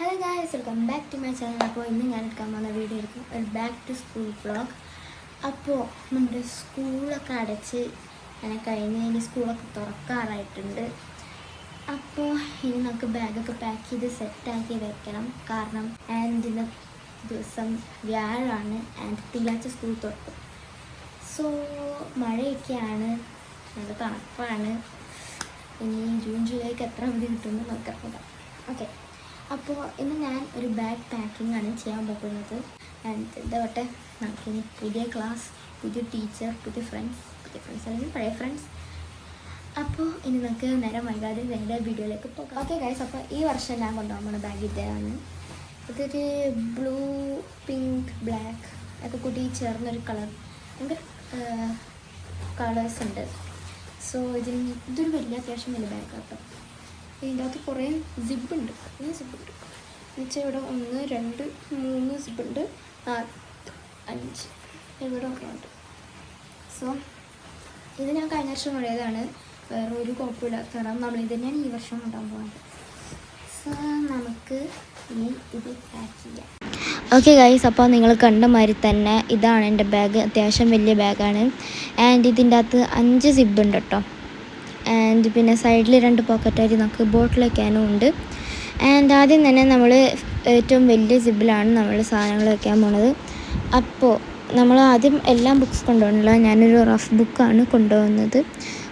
Hello guys, welcome back to my channel. അപ്പോൾ ഇന്ന് ഞാൻ എടുക്കാൻ പോകുന്ന വീഡിയോ ആയിരിക്കും ഒരു ബാക്ക് ടു സ്കൂൾ വ്ളോഗ്. അപ്പോൾ നമ്മുടെ സ്കൂളൊക്കെ അടച്ച് കഴിഞ്ഞ് ഇനി സ്കൂളൊക്കെ തുറക്കാറായിട്ടുണ്ട്. അപ്പോൾ ഇനി നമുക്ക് ബാഗൊക്കെ പാക്ക് ചെയ്ത് സെറ്റാക്കി വെക്കണം. കാരണം ഇന്ന ദിവസം വ്യാഴമാണ് തിങ്കളാഴ്ച സ്കൂൾ തുറക്കും. സോ മഴയൊക്കെയാണ്, നല്ല തണുപ്പാണ്. ഇനി ജൂൺ ജൂലൈക്ക് എത്ര അവധി കിട്ടുമെന്ന് നോക്കാം. ഓക്കെ, അപ്പോൾ ഇന്ന് ഞാൻ ഒരു ബാഗ് പാക്കിംഗ് ആണ് ചെയ്യാൻ പോകുന്നത്. എന്താവട്ടെ, നമുക്കിനി പുതിയ ക്ലാസ്, പുതിയ ടീച്ചർ, പുതിയ ഫ്രണ്ട്സ് അല്ലെങ്കിൽ പഴയ ഫ്രണ്ട്സ്. അപ്പോൾ ഇനി നമുക്ക് നേരം വൈകാതെ നേരെ വീഡിയോയിലേക്ക് പോകാം. ഓക്കെ ഗൈസ്, അപ്പോൾ ഈ വർഷം ഞാൻ കൊണ്ടുപോകാൻ പോകുന്ന ബാഗ് ഇതാണ്. ഇതൊരു ബ്ലൂ, പിങ്ക്, ബ്ലാക്ക് ഒക്കെ കൂടി ചേർന്നൊരു കളർ, ഭയങ്കര കളേഴ്സ് ഉണ്ട്. സോ ഇതൊരു അത്യാവശ്യം വലിയ ബാഗ് കേട്ടോ. ഇതിൻ്റെ അകത്ത് കുറേ സിബുണ്ട്. എന്നുവെച്ചാൽ ഇവിടെ 1, 2, 3 സിബുണ്ട്, 4, 5 ഇവിടെ ഒക്കെ ഉണ്ട്. സോ ഇത് ഞാൻ കഴിഞ്ഞ വർഷം കൊണ്ടുപോയതാണ്. വേറെ ഒരു കുഴപ്പമില്ലാത്ത കാരണം നമ്മളിത് തന്നെയാണ് ഈ വർഷം കൊണ്ടുപോകാൻ പോകുന്നത്. സോ നമുക്ക് ഇനി ഇത് പാക്ക് ചെയ്യാം. ഓക്കെ ഗൈസ്, അപ്പോൾ നിങ്ങൾ കണ്ട മാതിരി തന്നെ ഇതാണ് എൻ്റെ ബാഗ്. അത്യാവശ്യം വലിയ ബാഗാണ്. ഇതിൻ്റെ അകത്ത് 5 സിബുണ്ട് കേട്ടോ. പിന്നെ സൈഡിൽ 2 പോക്കറ്റായിട്ട് നമുക്ക് ബോട്ടിൽ വയ്ക്കാനും ഉണ്ട്. ആദ്യം തന്നെ നമ്മൾ ഏറ്റവും വലിയ സിബിലാണ് നമ്മൾ സാധനങ്ങൾ വയ്ക്കാൻ പോണത്. അപ്പോൾ നമ്മൾ ആദ്യം എല്ലാം ബുക്സ് കൊണ്ടുപോകണില്ല, ഞാനൊരു റഫ് ബുക്കാണ് കൊണ്ടുപോകുന്നത്.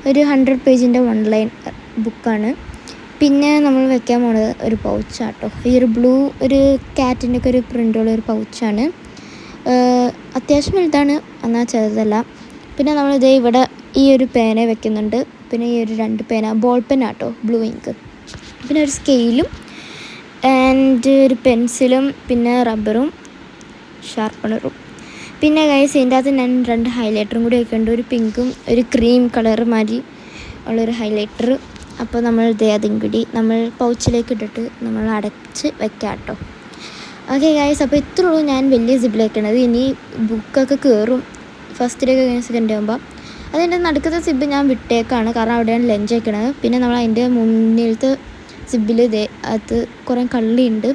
ഒരു 100 പേജിൻ്റെ 1 ലൈൻ ബുക്കാണ്. പിന്നെ നമ്മൾ വെക്കാൻ പോണത് ഒരു പൗച്ചാട്ടോ. ഈ ഒരു ബ്ലൂ ഒരു ക്യാറ്റിൻ്റെ ഒക്കെ ഒരു പ്രിൻ്റുള്ള ഒരു പൗച്ചാണ്. അത്യാവശ്യം വലുതാണ്, എന്നാൽ ചെറുതല്ല. പിന്നെ നമ്മളിതേ ഇവിടെ ഈ ഒരു പേന വെക്കുന്നുണ്ട്. പിന്നെ ഈ ഒരു 2 പേന, ബോൾ പെന്നാട്ടോ, ബ്ലൂ ഇങ്ക്. പിന്നെ ഒരു സ്കെയിലും ഒരു പെൻസിലും, പിന്നെ റബ്ബറും ഷാർപ്പണറും. പിന്നെ ഗൈസ് ഇതിൻ്റെ അകത്ത് ഞാൻ 2 ഹൈലൈറ്ററും കൂടി വെക്കുന്നുണ്ട്. ഒരു പിങ്കും ഒരു ക്രീം കളർ മാതിരി ഉള്ളൊരു ഹൈലൈറ്റർ. അപ്പോൾ നമ്മൾ അതും കൂടി നമ്മൾ പൗച്ചിലേക്ക് ഇട്ടിട്ട് നമ്മൾ അടച്ച് വെക്കാം കേട്ടോ. ഓക്കെ ഗൈസ്, അപ്പോൾ ഇത്രേ ഉള്ളൂ ഞാൻ വലിയ സിബിൽ വെക്കണത്. ഇനി ബുക്കൊക്കെ കയറും ഫസ്റ്റിലേക്ക് സെക്കൻഡ് ആകുമ്പോൾ. അതിൻ്റെ നടുക്കത്തെ സിബ് ഞാൻ വിട്ടേക്കാണ്, കാരണം അവിടെയാണ് ലഞ്ച് വയ്ക്കണത്. പിന്നെ നമ്മൾ അതിൻ്റെ മുന്നിലത്തെ സിബിൽ അത് കുറേ കള്ളിയുണ്ട്.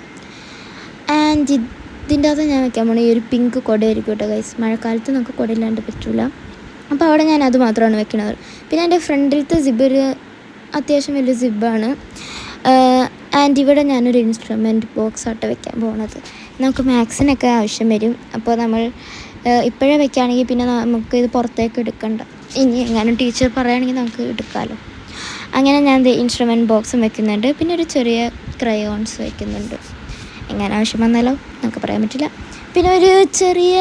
ഇതിൻ്റെ അകത്ത് ഞാൻ വെക്കാൻ പോണത് ഈ ഒരു പിങ്ക് കുടയായിരിക്കും കേട്ടോ ഗൈസ്. മഴക്കാലത്ത് നമുക്ക് കുടയില്ലാണ്ട് പറ്റില്ല. അപ്പോൾ അവിടെ ഞാൻ അത് മാത്രമാണ് വെക്കണത്. പിന്നെ എൻ്റെ ഫ്രണ്ടിലത്തെ സിബ് ഒരു അത്യാവശ്യം വലിയ സിബാണ്. ഇവിടെ ഞാനൊരു ഇൻസ്ട്രുമെൻറ്റ് ബോക്സ് ആയിട്ട് വെക്കാൻ പോകുന്നത്. നമുക്ക് മാത്സിനൊക്കെ ആവശ്യം വരും. അപ്പോൾ നമ്മൾ ഇപ്പോഴേ വെക്കുകയാണെങ്കിൽ പിന്നെ നമുക്ക് ഇത് പുറത്തേക്ക് എടുക്കണ്ട. ഇനി എങ്ങാനും ടീച്ചർ പറയുകയാണെങ്കിൽ നമുക്ക് എടുക്കാമല്ലോ. അങ്ങനെ ഞാൻ ഇൻസ്ട്രുമെൻറ്റ് ബോക്സും വെക്കുന്നുണ്ട്. പിന്നെ ഒരു ചെറിയ ക്രയോൺസ് വെക്കുന്നുണ്ട്. എങ്ങനെ ആവശ്യം വന്നാലോ നമുക്ക് പറയാൻ പറ്റില്ല. പിന്നെ ഒരു ചെറിയ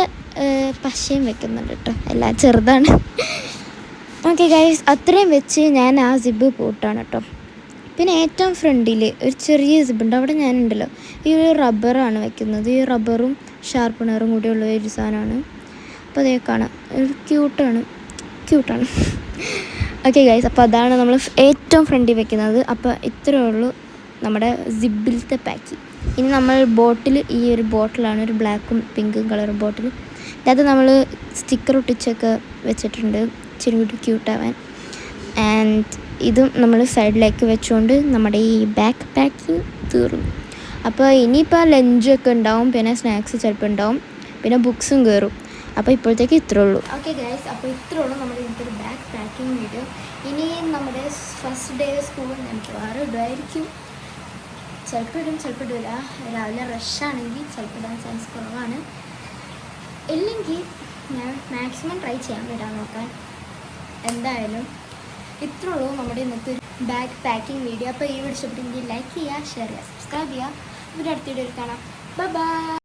പശയും വെക്കുന്നുണ്ട് കേട്ടോ. എല്ലാം ചെറുതാണ്. ഓക്കെ ഗൈസ്, അത്രയും വെച്ച് ഞാൻ ആ സിബ് പൂട്ടാണ് കേട്ടോ. പിന്നെ ഏറ്റവും ഫ്രണ്ടിൽ ഒരു ചെറിയ സിബുണ്ട്. അവിടെ ഞാനുണ്ടല്ലോ ഈ ഒരു റബ്ബറാണ് വെക്കുന്നത്. ഈ റബ്ബറും ഷാർപ്പണറും കൂടിയുള്ള ഒരു സാധനമാണ്. അപ്പോൾ അതേ കാണാം, ഒരു ക്യൂട്ടാണ്. ഓക്കെ ഗൈസ്, അപ്പോൾ അതാണ് നമ്മൾ ഏറ്റവും ഫ്രണ്ടിൽ വെക്കുന്നത്. അപ്പോൾ ഇത്രയേ ഉള്ളൂ നമ്മുടെ സിബിലത്തെ പാക്കിങ്. ഇനി നമ്മൾ ബോട്ടിൽ, ഈ ഒരു ബോട്ടിലാണ് ഒരു ബ്ലാക്കും പിങ്കും കളർ ബോട്ടിൽ. അത് നമ്മൾ സ്റ്റിക്കർ ഒട്ടിച്ചൊക്കെ വെച്ചിട്ടുണ്ട് ഇച്ചിരി കൂടി ക്യൂട്ടാവാൻ. ഇതും നമ്മൾ സൈഡിലേക്ക് വെച്ചുകൊണ്ട് നമ്മുടെ ഈ ബാക്ക് പാക്കിങ് തീർന്നു. അപ്പോൾ ഇനിയിപ്പോൾ ലഞ്ചൊക്കെ ഉണ്ടാവും, പിന്നെ സ്നാക്സ് ചിലപ്പോൾ ഉണ്ടാവും, പിന്നെ ബുക്സും കയറും. അപ്പോൾ ഇപ്പോഴത്തേക്ക് ഇത്രേ ഉള്ളൂ. ഓക്കെ ഗൈസ്, അപ്പോൾ ഇത്രേ ഉള്ളൂ നമ്മുടെ ഇന്നത്തെ ഒരു ബാക്ക് പാക്കിംഗ് വീഡിയോ. ഇനി നമ്മുടെ ഫസ്റ്റ് ഡേ സ്കൂൾ നമുക്ക് വേറെ ഇടുമായിരിക്കും. ചിലപ്പോൾ ഇടില്ല. രാവിലെ റഷാണെങ്കിൽ ചിലപ്പോൾ ഇടാൻ ചാൻസ് കുറവാണ്. ഇല്ലെങ്കിൽ ഞാൻ മാക്സിമം ട്രൈ ചെയ്യാൻ വരാൻ നോക്കാൻ. എന്തായാലും ഇത്രേ ഉള്ളൂ നമ്മുടെ ഇന്നത്തെ ഒരു ബാഗ് പാക്കിംഗ് വീഡിയോ. അപ്പോൾ ഈ വീഡിയോ ഇഷ്ടപ്പെട്ടെങ്കിൽ ലൈക്ക് ചെയ്യുക, ഷെയർ ചെയ്യുക, സബ്സ്ക്രൈബ് ചെയ്യുക. ഇവിടെ അടുത്ത വീഡിയോയിൽ കാണാം. ബൈ.